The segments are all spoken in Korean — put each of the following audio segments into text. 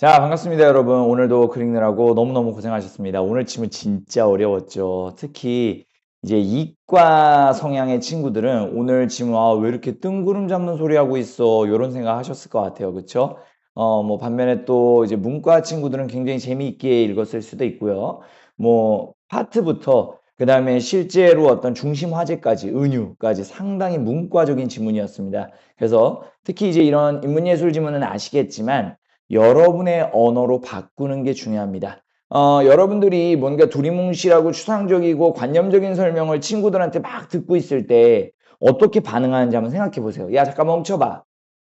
자, 반갑습니다, 여러분. 오늘도 글 읽느라고 너무너무 고생하셨습니다. 오늘 지문 진짜 어려웠죠. 특히 이제 이과 성향의 친구들은 오늘 지문 왜 이렇게 뜬구름 잡는 소리 하고 있어? 이런 생각 하셨을 것 같아요. 그쵸? 반면에 또 이제 문과 친구들은 굉장히 재미있게 읽었을 수도 있고요. 파트부터 그다음에 실제로 어떤 중심 화제까지, 은유까지 상당히 문과적인 지문이었습니다. 그래서 특히 이제 이런 인문예술 지문은 아시겠지만 여러분의 언어로 바꾸는 게 중요합니다. 여러분들이 뭔가 두리뭉실하고 추상적이고 관념적인 설명을 친구들한테 막 듣고 있을 때 어떻게 반응하는지 한번 생각해 보세요. 야, 잠깐 멈춰봐.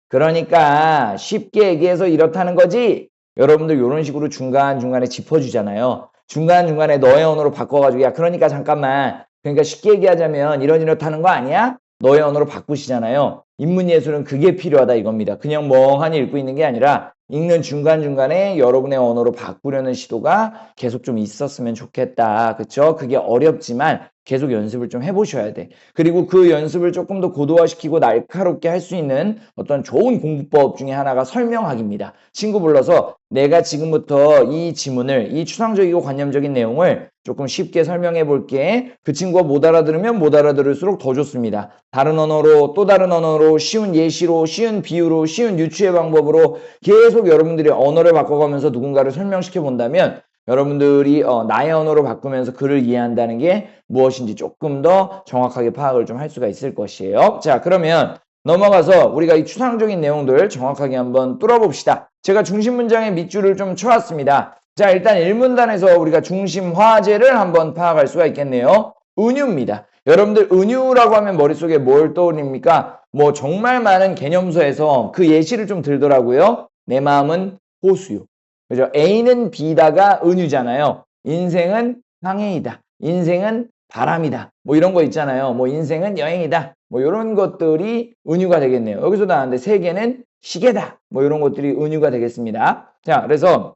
그러니까 쉽게 얘기해서 이렇다는 거지? 여러분들 이런 식으로 중간중간에 짚어주잖아요. 중간중간에 너의 언어로 바꿔가지고 야, 그러니까 잠깐만. 그러니까 쉽게 얘기하자면 이렇다는 거 아니야? 너의 언어로 바꾸시잖아요. 인문예술은 그게 필요하다 이겁니다. 그냥 멍하니 읽고 있는 게 아니라 읽는 중간중간에 여러분의 언어로 바꾸려는 시도가 계속 좀 있었으면 좋겠다. 그쵸? 그게 어렵지만 계속 연습을 좀 해보셔야 돼. 그리고 그 연습을 조금 더 고도화시키고 날카롭게 할 수 있는 어떤 좋은 공부법 중에 하나가 설명하기입니다. 친구 불러서 내가 지금부터 이 지문을, 이 추상적이고 관념적인 내용을 조금 쉽게 설명해 볼게. 그 친구가 못 알아들으면 못 알아들을수록 더 좋습니다. 다른 언어로, 또 다른 언어로, 쉬운 예시로, 쉬운 비유로, 쉬운 유추의 방법으로 계속 여러분들이 언어를 바꿔가면서 누군가를 설명시켜 본다면 여러분들이 나의 언어로 바꾸면서 글을 이해한다는 게 무엇인지 조금 더 정확하게 파악을 좀 할 수가 있을 것이에요. 자, 그러면 넘어가서 우리가 이 추상적인 내용들 정확하게 한번 뚫어봅시다. 제가 중심 문장의 밑줄을 좀 쳐왔습니다. 자, 일단 1문단에서 우리가 중심 화제를 한번 파악할 수가 있겠네요. 은유입니다. 여러분들 은유라고 하면 머릿속에 뭘 떠올립니까? 정말 많은 개념서에서 그 예시를 좀 들더라고요. 내 마음은 호수요. 그죠? A는 B다가 은유잖아요. 인생은 항해이다. 인생은 바람이다. 이런 거 있잖아요. 인생은 여행이다. 이런 것들이 은유가 되겠네요. 여기서 나왔는데 세계는 시계다. 이런 것들이 은유가 되겠습니다. 자, 그래서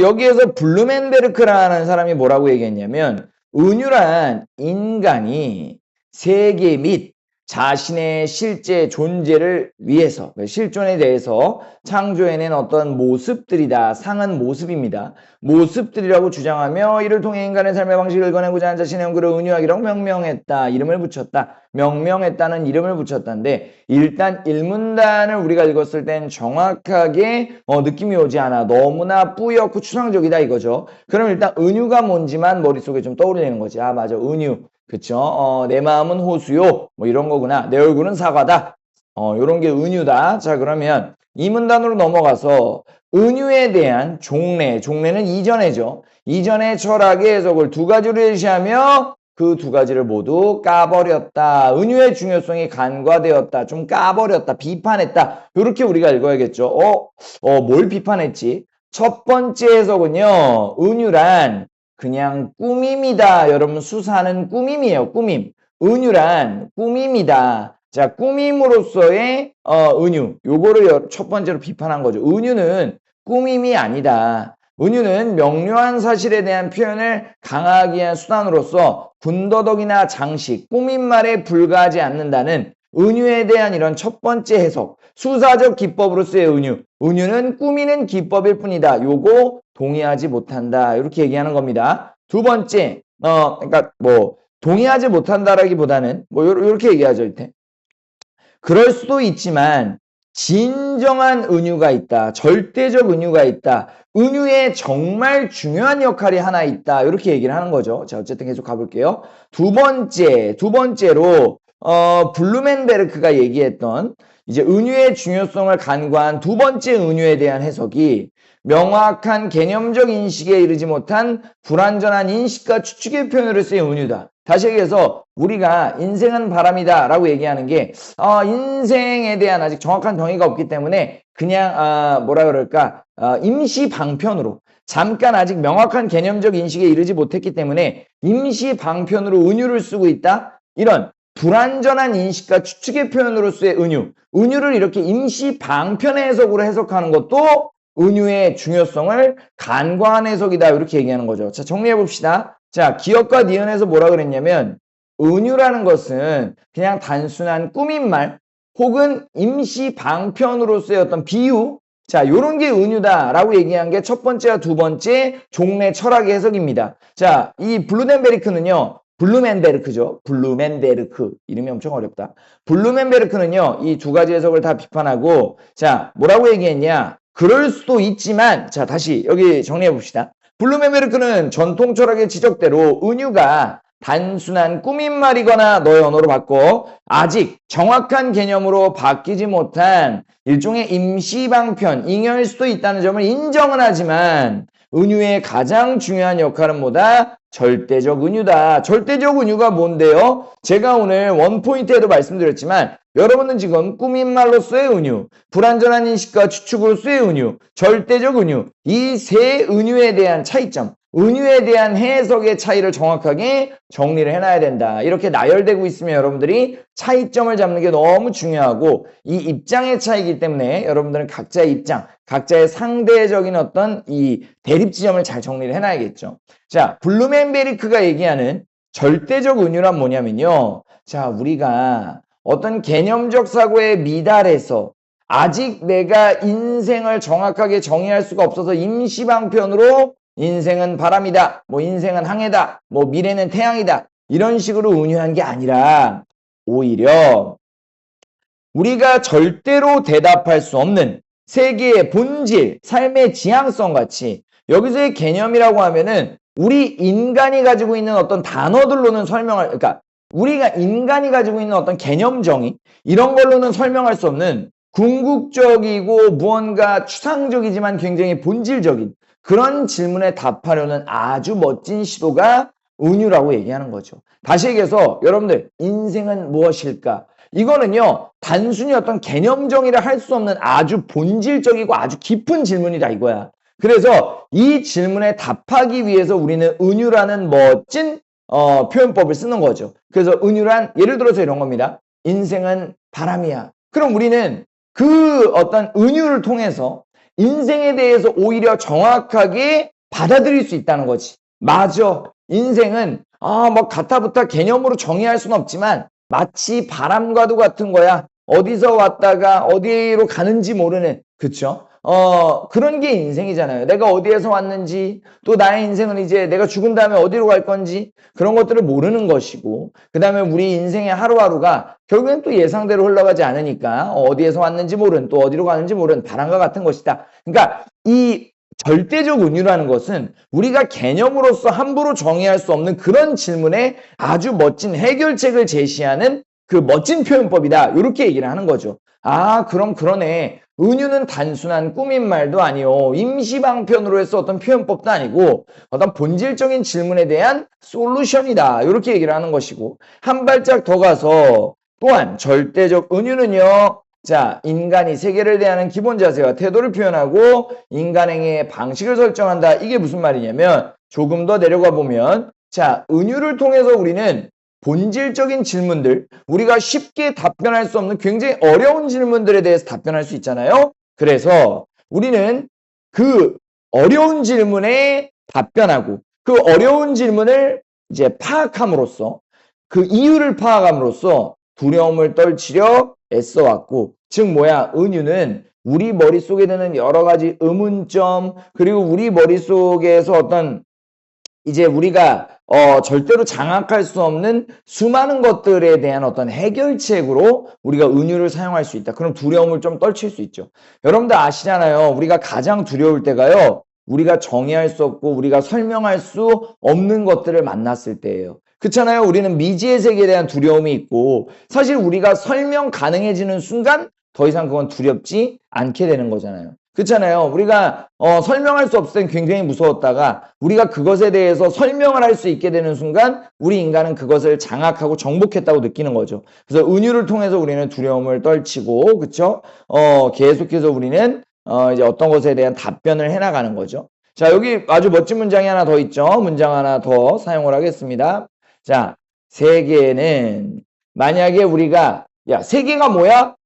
여기에서 블루멘베르크라는 사람이 뭐라고 얘기했냐면 은유란 인간이 세계 및 자신의 실제 존재를 위해서 실존에 대해서 창조해낸 어떤 모습들이다. 상은 모습입니다. 모습들이라고 주장하며 이를 통해 인간의 삶의 방식을 읽어내고자 한 자신의 연구를 은유하기라고 명명했다. 이름을 붙였다. 명명했다는 이름을 붙였다는데 일단 1문단을 우리가 읽었을 땐 정확하게 느낌이 오지 않아. 너무나 뿌옇고 추상적이다 이거죠. 그럼 일단 은유가 뭔지만 머릿속에 좀 떠오르는 거지. 아, 맞아. 은유. 그쵸? 내 마음은 호수요. 이런 거구나. 내 얼굴은 사과다. 요런 게 은유다. 자, 그러면 이 문단으로 넘어가서 은유에 대한 종래. 종래는 이전에죠. 이전의 철학의 해석을 두 가지로 제시하며 그 두 가지를 모두 까버렸다. 은유의 중요성이 간과되었다. 좀 까버렸다. 비판했다. 이렇게 우리가 읽어야겠죠. 뭘 비판했지? 첫 번째 해석은요. 은유란 그냥 꾸밈이다. 여러분 수사는 꾸밈이에요. 꾸밈. 은유란 꾸밈이다. 자, 꾸밈으로서의 은유. 요거를 첫 번째로 비판한 거죠. 은유는 꾸밈이 아니다. 은유는 명료한 사실에 대한 표현을 강하게 한 수단으로서 군더더기나 장식, 꾸민말에 불과하지 않는다는 은유에 대한 이런 첫 번째 해석, 수사적 기법으로서의 은유. 은유는 꾸미는 기법일 뿐이다. 요거 동의하지 못한다. 이렇게 얘기하는 겁니다. 두 번째, 그러니까 동의하지 못한다라기보다는 요렇게 얘기하죠. 이때. 그럴 수도 있지만 진정한 은유가 있다. 절대적 은유가 있다. 은유에 정말 중요한 역할이 하나 있다. 이렇게 얘기를 하는 거죠. 자, 어쨌든 계속 가볼게요. 두 번째로 블루멘베르크가 얘기했던 이제 은유의 중요성을 간과한 두 번째 은유에 대한 해석이 명확한 개념적 인식에 이르지 못한 불완전한 인식과 추측의 표현으로 쓰인 은유다. 다시 얘기해서 우리가 인생은 바람이다 라고 얘기하는 게 인생에 대한 아직 정확한 정의가 없기 때문에 그냥 뭐라 그럴까 임시 방편으로 잠깐 아직 명확한 개념적 인식에 이르지 못했기 때문에 임시 방편으로 은유를 쓰고 있다. 이런 불완전한 인식과 추측의 표현으로서의 은유. 은유를 이렇게 임시 방편의 해석으로 해석하는 것도 은유의 중요성을 간과한 해석이다. 이렇게 얘기하는 거죠. 자, 정리해 봅시다. 자, 기억과 니은에서 뭐라 그랬냐면 은유라는 것은 그냥 단순한 꾸민말 혹은 임시 방편으로서의 어떤 비유 자, 요런 게 은유다라고 얘기한 게 첫 번째와 두 번째 종래 철학의 해석입니다. 자, 이 블루멘베르크는요. 블루멘베르크죠. 블루멘베르크. 이름이 엄청 어렵다. 블루멘베르크는요. 이 두 가지 해석을 다 비판하고 자, 뭐라고 얘기했냐? 그럴 수도 있지만 자, 다시 여기 정리해 봅시다. 블루멘베르크는 전통 철학의 지적대로 은유가 단순한 꾸민말이거나 너의 언어로 바꿔 아직 정확한 개념으로 바뀌지 못한 일종의 임시방편, 잉여일 수도 있다는 점을 인정은 하지만 은유의 가장 중요한 역할은 뭐다? 절대적 은유다. 절대적 은유가 뭔데요? 제가 오늘 원포인트에도 말씀드렸지만 여러분은 지금 꾸민말로서의 은유, 불완전한 인식과 추측으로서의 은유, 절대적 은유, 이 세 은유에 대한 차이점, 은유에 대한 해석의 차이를 정확하게 정리를 해놔야 된다. 이렇게 나열되고 있으면 여러분들이 차이점을 잡는 게 너무 중요하고 이 입장의 차이이기 때문에 여러분들은 각자의 입장, 각자의 상대적인 어떤 이 대립 지점을 잘 정리를 해놔야겠죠. 자, 블루멘베리크가 얘기하는 절대적 은유란 뭐냐면요. 자, 우리가 어떤 개념적 사고에 미달해서 아직 내가 인생을 정확하게 정의할 수가 없어서 임시방편으로 인생은 바람이다, 뭐 인생은 항해다, 뭐 미래는 태양이다 이런 식으로 은유한 게 아니라 오히려 우리가 절대로 대답할 수 없는 세계의 본질, 삶의 지향성 같이 여기서의 개념이라고 하면은 우리 인간이 가지고 있는 어떤 단어들로는 그러니까 우리가 인간이 가지고 있는 어떤 개념 정의 이런 걸로는 설명할 수 없는 궁극적이고 무언가 추상적이지만 굉장히 본질적인 그런 질문에 답하려는 아주 멋진 시도가 은유라고 얘기하는 거죠. 다시 얘기해서 여러분들 인생은 무엇일까? 이거는요 단순히 어떤 개념 정의를 할 수 없는 아주 본질적이고 아주 깊은 질문이다 이거야. 그래서 이 질문에 답하기 위해서 우리는 은유라는 멋진 표현법을 쓰는 거죠. 그래서 은유란 예를 들어서 이런 겁니다. 인생은 바람이야. 그럼 우리는 그 어떤 은유를 통해서 인생에 대해서 오히려 정확하게 받아들일 수 있다는 거지. 맞아. 인생은 뭐 가타부타 개념으로 정의할 수는 없지만 마치 바람과도 같은 거야. 어디서 왔다가 어디로 가는지 모르는 그쵸? 그런 게 인생이잖아요. 내가 어디에서 왔는지, 또 나의 인생은 이제 내가 죽은 다음에 어디로 갈 건지, 그런 것들을 모르는 것이고, 그 다음에 우리 인생의 하루하루가 결국엔 또 예상대로 흘러가지 않으니까, 어디에서 왔는지 모르는, 또 어디로 가는지 모르는 바람과 같은 것이다. 그러니까, 이 절대적 은유라는 것은 우리가 개념으로서 함부로 정의할 수 없는 그런 질문에 아주 멋진 해결책을 제시하는 그 멋진 표현법이다. 이렇게 얘기를 하는 거죠. 그럼 그러네. 은유는 단순한 꾸민말도 아니요. 임시방편으로 해서 어떤 표현법도 아니고 어떤 본질적인 질문에 대한 솔루션이다. 이렇게 얘기를 하는 것이고 한 발짝 더 가서 또한 절대적 은유는요. 자, 인간이 세계를 대하는 기본 자세와 태도를 표현하고 인간행위의 방식을 설정한다. 이게 무슨 말이냐면 조금 더 내려가 보면 자, 은유를 통해서 우리는 본질적인 질문들, 우리가 쉽게 답변할 수 없는 굉장히 어려운 질문들에 대해서 답변할 수 있잖아요. 그래서 우리는 그 어려운 질문에 답변하고 그 어려운 질문을 이제 파악함으로써 그 이유를 파악함으로써 두려움을 떨치려 애써왔고 즉 뭐야 은유는 우리 머릿속에 드는 여러 가지 의문점 그리고 우리 머릿속에서 어떤 이제 우리가 절대로 장악할 수 없는 수많은 것들에 대한 어떤 해결책으로 우리가 은유를 사용할 수 있다. 그럼 두려움을 좀 떨칠 수 있죠. 여러분들 아시잖아요. 우리가 가장 두려울 때가요. 우리가 정의할 수 없고 우리가 설명할 수 없는 것들을 만났을 때예요. 그렇잖아요. 우리는 미지의 세계에 대한 두려움이 있고 사실 우리가 설명 가능해지는 순간 더 이상 그건 두렵지 않게 되는 거잖아요. 그렇잖아요. 우리가 설명할 수 없을 땐 굉장히 무서웠다가 우리가 그것에 대해서 설명을 할 수 있게 되는 순간 우리 인간은 그것을 장악하고 정복했다고 느끼는 거죠. 그래서 은유를 통해서 우리는 두려움을 떨치고 그렇죠? 계속해서 우리는 이제 어떤 것에 대한 답변을 해나가는 거죠. 자, 여기 아주 멋진 문장이 하나 더 있죠. 문장 하나 더 사용을 하겠습니다. 자, 세계는 만약에 우리가 세계가 뭐야?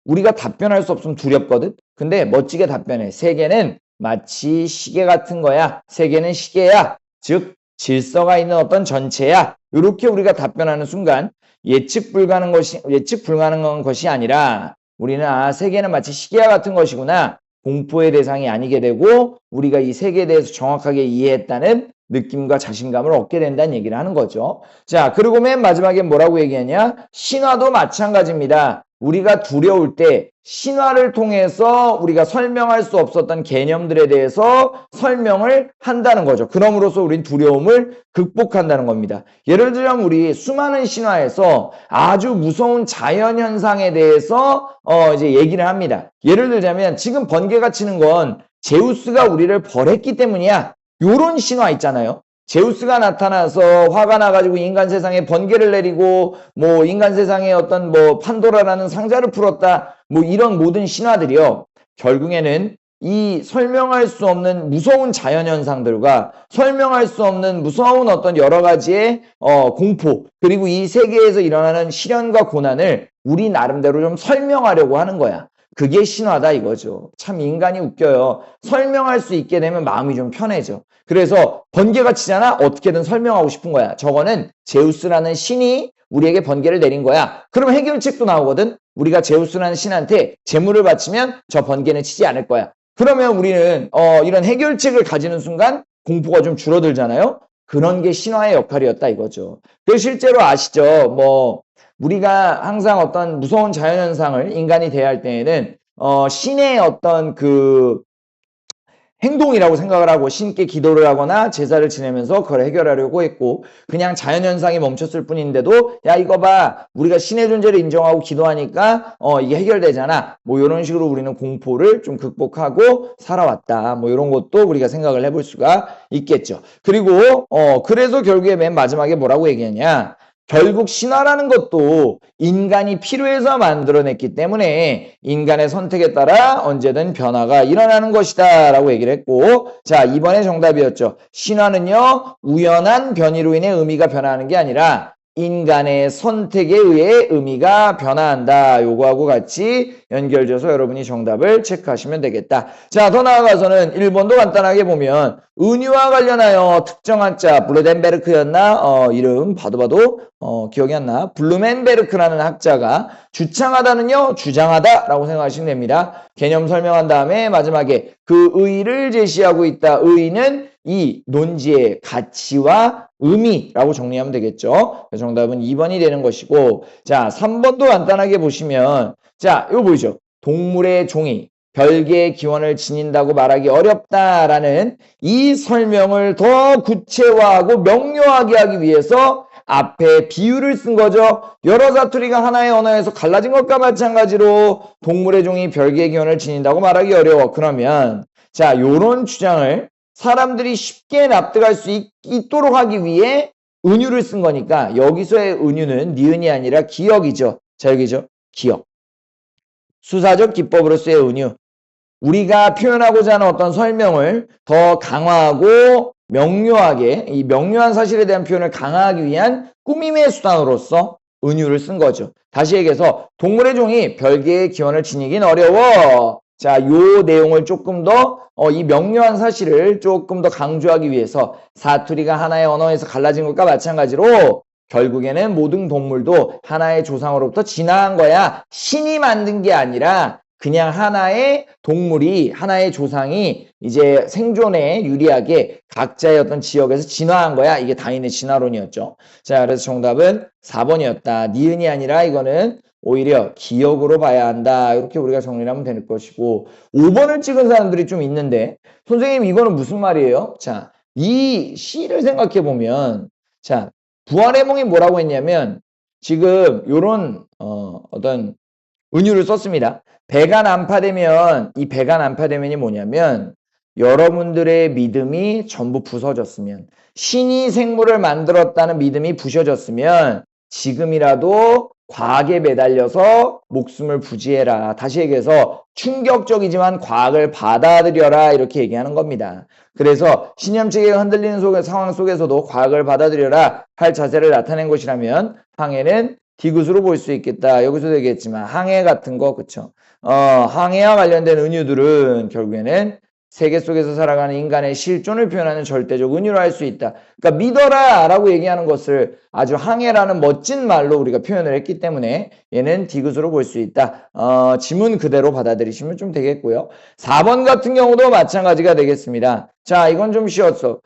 우리가 답변할 수 없으면 두렵거든. 근데 멋지게 답변해. 세계는 마치 시계 같은 거야. 세계는 시계야. 즉 질서가 있는 어떤 전체야. 이렇게 우리가 답변하는 순간 예측 불가능한 것이 아니라 우리는 세계는 마치 시계와 같은 것이구나. 공포의 대상이 아니게 되고 우리가 이 세계에 대해서 정확하게 이해했다는 느낌과 자신감을 얻게 된다는 얘기를 하는 거죠. 자, 그리고 맨 마지막에 뭐라고 얘기하냐? 신화도 마찬가지입니다. 우리가 두려울 때 신화를 통해서 우리가 설명할 수 없었던 개념들에 대해서 설명을 한다는 거죠. 그럼으로써 우린 두려움을 극복한다는 겁니다. 예를 들면 우리 수많은 신화에서 아주 무서운 자연현상에 대해서 이제 얘기를 합니다. 예를 들자면 지금 번개가 치는 건 제우스가 우리를 벌했기 때문이야. 요런 신화 있잖아요. 제우스가 나타나서 화가 나가지고 인간 세상에 번개를 내리고 뭐 인간 세상에 어떤 뭐 판도라라는 상자를 풀었다. 뭐 이런 모든 신화들이요. 결국에는 이 설명할 수 없는 무서운 자연현상들과 설명할 수 없는 무서운 어떤 여러 가지의 공포 그리고 이 세계에서 일어나는 시련과 고난을 우리 나름대로 좀 설명하려고 하는 거야. 그게 신화다 이거죠. 참 인간이 웃겨요. 설명할 수 있게 되면 마음이 좀 편해져. 그래서 번개가 치잖아? 어떻게든 설명하고 싶은 거야. 저거는 제우스라는 신이 우리에게 번개를 내린 거야. 그럼 해결책도 나오거든? 우리가 제우스라는 신한테 재물을 바치면 저 번개는 치지 않을 거야. 그러면 우리는 이런 해결책을 가지는 순간 공포가 좀 줄어들잖아요? 그런 게 신화의 역할이었다 이거죠. 그 실제로 아시죠? 뭐 우리가 항상 어떤 무서운 자연현상을 인간이 대할 때에는 신의 어떤 그 행동이라고 생각을 하고 신께 기도를 하거나 제사를 지내면서 그걸 해결하려고 했고 그냥 자연현상이 멈췄을 뿐인데도 야 이거 봐 우리가 신의 존재를 인정하고 기도하니까 이게 해결되잖아 뭐 이런 식으로 우리는 공포를 좀 극복하고 살아왔다 뭐 이런 것도 우리가 생각을 해볼 수가 있겠죠. 그리고 그래서 결국에 맨 마지막에 뭐라고 얘기하냐 결국 신화라는 것도 인간이 필요해서 만들어냈기 때문에 인간의 선택에 따라 언제든 변화가 일어나는 것이다 라고 얘기를 했고 자 이번에 정답이었죠. 신화는요 우연한 변이로 인해 의미가 변화하는 게 아니라 인간의 선택에 의해 의미가 변화한다. 요거하고 같이 연결져서 여러분이 정답을 체크하시면 되겠다. 자, 더 나아가서는 1번도 간단하게 보면 은유와 관련하여 특정 학자 블루덴베르크였나? 이름 봐도 기억이 안 나. 블루멘베르크라는 학자가 주창하다는요 주장하다라고 생각하시면 됩니다. 개념 설명한 다음에 마지막에 그 의의를 제시하고 있다. 의의는 이 논지의 가치와 의미라고 정리하면 되겠죠. 정답은 2번이 되는 것이고 자 3번도 간단하게 보시면 자 이거 보이죠. 동물의 종이 별개의 기원을 지닌다고 말하기 어렵다라는 이 설명을 더 구체화하고 명료하게 하기 위해서 앞에 비유를 쓴 거죠. 여러 사투리가 하나의 언어에서 갈라진 것과 마찬가지로 동물의 종이 별개의 기원을 지닌다고 말하기 어려워. 그러면 자 요런 주장을 사람들이 쉽게 납득할 수 있도록 하기 위해 은유를 쓴 거니까 여기서의 은유는 니은이 아니라 기역이죠. 자 여기죠. 기역. 수사적 기법으로서의 은유. 우리가 표현하고자 하는 어떤 설명을 더 강화하고 명료하게 이 명료한 사실에 대한 표현을 강화하기 위한 꾸밈의 수단으로서 은유를 쓴 거죠. 다시 얘기해서 동물의 종이 별개의 기원을 지니긴 어려워. 자, 요 내용을 조금 더 이 명료한 사실을 조금 더 강조하기 위해서 사투리가 하나의 언어에서 갈라진 것과 마찬가지로 결국에는 모든 동물도 하나의 조상으로부터 진화한 거야. 신이 만든 게 아니라 그냥 하나의 동물이 하나의 조상이 이제 생존에 유리하게 각자의 어떤 지역에서 진화한 거야. 이게 다윈의 진화론이었죠. 자, 그래서 정답은 4번이었다. 니은이 아니라 이거는 오히려 기억으로 봐야 한다. 이렇게 우리가 정리를 하면 될 것이고 5번을 찍은 사람들이 좀 있는데 선생님 이거는 무슨 말이에요? 자, 이 시를 생각해 보면 자, 부활해몽이 뭐라고 했냐면 지금 요런 어떤 은유를 썼습니다. 배가 난파되면 이 배가 난파되면이 뭐냐면 여러분들의 믿음이 전부 부서졌으면 신이 생물을 만들었다는 믿음이 부셔졌으면 지금이라도 과학에 매달려서 목숨을 부지해라. 다시 얘기해서 충격적이지만 과학을 받아들여라 이렇게 얘기하는 겁니다. 그래서 신념체계가 흔들리는 상황 속에서도 과학을 받아들여라 할 자세를 나타낸 것이라면 항해는 디귿으로 볼 수 있겠다. 여기서도 얘기했지만 항해 같은 거 그쵸? 항해와 관련된 은유들은 결국에는 세계 속에서 살아가는 인간의 실존을 표현하는 절대적 은유로 할 수 있다. 그러니까 믿어라 라고 얘기하는 것을 아주 항해라는 멋진 말로 우리가 표현을 했기 때문에 얘는 디귿으로 볼 수 있다. 지문 그대로 받아들이시면 좀 되겠고요. 4번 같은 경우도 마찬가지가 되겠습니다. 자, 이건 좀 쉬웠어.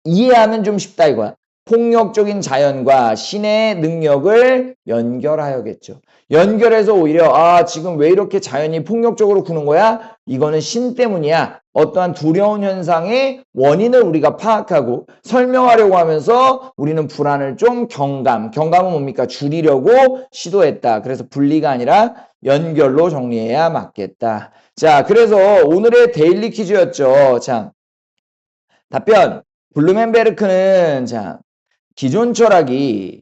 이해하면 좀 쉽다 이거야. 폭력적인 자연과 신의 능력을 연결하여겠죠. 연결해서 오히려 지금 왜 이렇게 자연이 폭력적으로 구는 거야? 이거는 신 때문이야. 어떠한 두려운 현상의 원인을 우리가 파악하고 설명하려고 하면서 우리는 불안을 좀 경감은 뭡니까? 줄이려고 시도했다. 그래서 분리가 아니라 연결로 정리해야 맞겠다. 자, 그래서 오늘의 데일리 퀴즈였죠. 자, 답변. 블루멘베르크는 자, 기존 철학이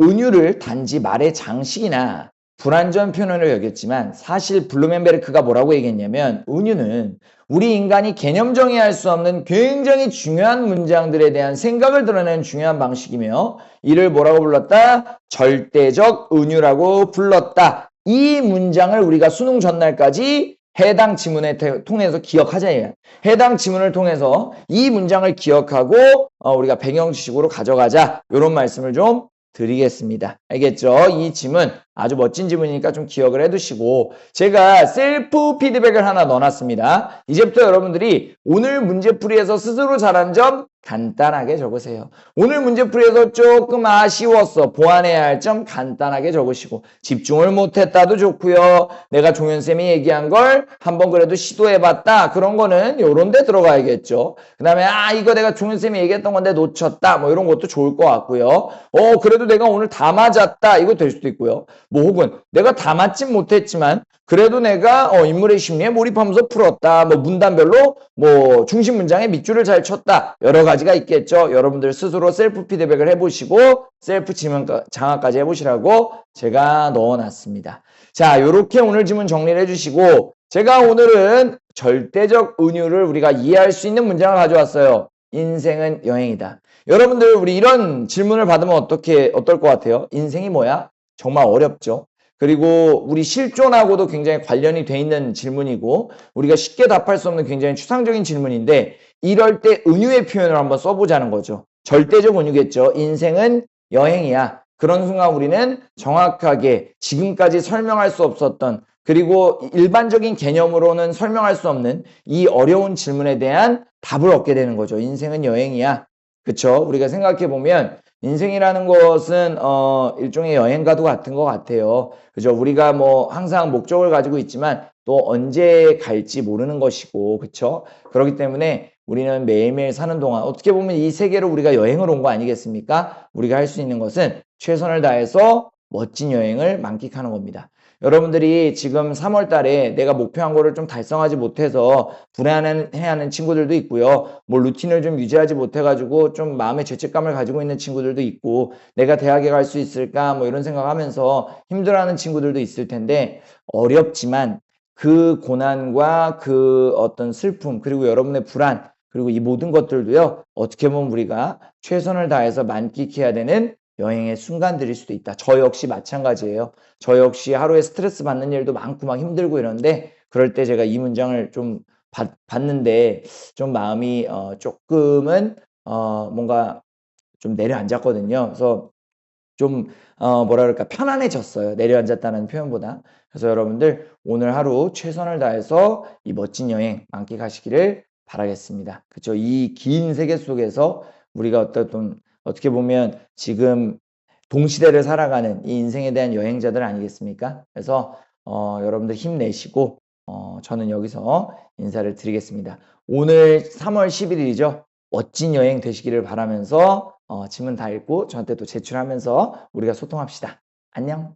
은유를 단지 말의 장식이나 불완전 표현으로 여겼지만 사실 블루멘베르크가 뭐라고 얘기했냐면 은유는 우리 인간이 개념 정의할 수 없는 굉장히 중요한 문장들에 대한 생각을 드러내는 중요한 방식이며 이를 뭐라고 불렀다? 절대적 은유라고 불렀다. 이 문장을 우리가 수능 전날까지 해당 지문을 통해서 기억하자. 해당 지문을 통해서 이 문장을 기억하고 우리가 배경 지식으로 가져가자. 이런 말씀을 좀 드리겠습니다. 알겠죠? 이 지문 아주 멋진 지문이니까 좀 기억을 해두시고 제가 셀프 피드백을 하나 넣어놨습니다. 이제부터 여러분들이 오늘 문제풀이에서 스스로 잘한 점 간단하게 적으세요. 오늘 문제풀이에서 조금 아쉬웠어. 보완해야 할 점 간단하게 적으시고 집중을 못했다도 좋고요. 내가 종현쌤이 얘기한 걸 한번 그래도 시도해봤다. 그런 거는 요런 데 들어가야겠죠. 그 다음에 이거 내가 종현쌤이 얘기했던 건데 놓쳤다. 뭐 이런 것도 좋을 것 같고요. 그래도 내가 오늘 다 맞았다. 이거 될 수도 있고요. 뭐 혹은 내가 다 맞진 못했지만 그래도 내가 인물의 심리에 몰입하면서 풀었다. 뭐 문단별로 뭐 중심 문장에 밑줄을 잘 쳤다. 여러 가지가 있겠죠. 여러분들 스스로 셀프 피드백을 해보시고 셀프 지문 장학까지 해보시라고 제가 넣어놨습니다. 자, 요렇게 오늘 지문 정리를 해주시고 제가 오늘은 절대적 은유를 우리가 이해할 수 있는 문장을 가져왔어요. 인생은 여행이다. 여러분들 우리 이런 질문을 받으면 어떨 것 같아요? 인생이 뭐야? 정말 어렵죠. 그리고 우리 실존하고도 굉장히 관련이 돼 있는 질문이고 우리가 쉽게 답할 수 없는 굉장히 추상적인 질문인데 이럴 때 은유의 표현을 한번 써보자는 거죠. 절대적 은유겠죠. 인생은 여행이야. 그런 순간 우리는 정확하게 지금까지 설명할 수 없었던 그리고 일반적인 개념으로는 설명할 수 없는 이 어려운 질문에 대한 답을 얻게 되는 거죠. 인생은 여행이야. 그쵸? 우리가 생각해보면 인생이라는 것은 일종의 여행과도 같은 것 같아요. 그죠? 우리가 뭐 항상 목적을 가지고 있지만 또 언제 갈지 모르는 것이고, 그쵸? 그렇기 때문에 우리는 매일매일 사는 동안 어떻게 보면 이 세계로 우리가 여행을 온 거 아니겠습니까? 우리가 할 수 있는 것은 최선을 다해서 멋진 여행을 만끽하는 겁니다. 여러분들이 지금 3월 달에 내가 목표한 거를 좀 달성하지 못해서 불안해하는 친구들도 있고요. 뭐 루틴을 좀 유지하지 못해가지고 좀 마음의 죄책감을 가지고 있는 친구들도 있고 내가 대학에 갈 수 있을까 뭐 이런 생각하면서 힘들어하는 친구들도 있을 텐데 어렵지만 그 고난과 그 어떤 슬픔 그리고 여러분의 불안 그리고 이 모든 것들도요. 어떻게 보면 우리가 최선을 다해서 만끽해야 되는 여행의 순간들일 수도 있다. 저 역시 마찬가지예요. 저 역시 하루에 스트레스 받는 일도 많고 막 힘들고 이러는데 그럴 때 제가 이 문장을 좀 봤는데 좀 마음이 조금은 뭔가 좀 내려앉았거든요. 그래서 좀 뭐라 그럴까 편안해졌어요. 내려앉았다는 표현보다. 그래서 여러분들 오늘 하루 최선을 다해서 이 멋진 여행 만끽하시기를 바라겠습니다. 그렇죠? 이 긴 세계 속에서 우리가 어떻게 보면 지금 동시대를 살아가는 이 인생에 대한 여행자들 아니겠습니까? 그래서 여러분들 힘내시고 저는 여기서 인사를 드리겠습니다. 오늘 3월 11일이죠. 멋진 여행 되시기를 바라면서 지문 다 읽고 저한테 또 제출하면서 우리가 소통합시다. 안녕.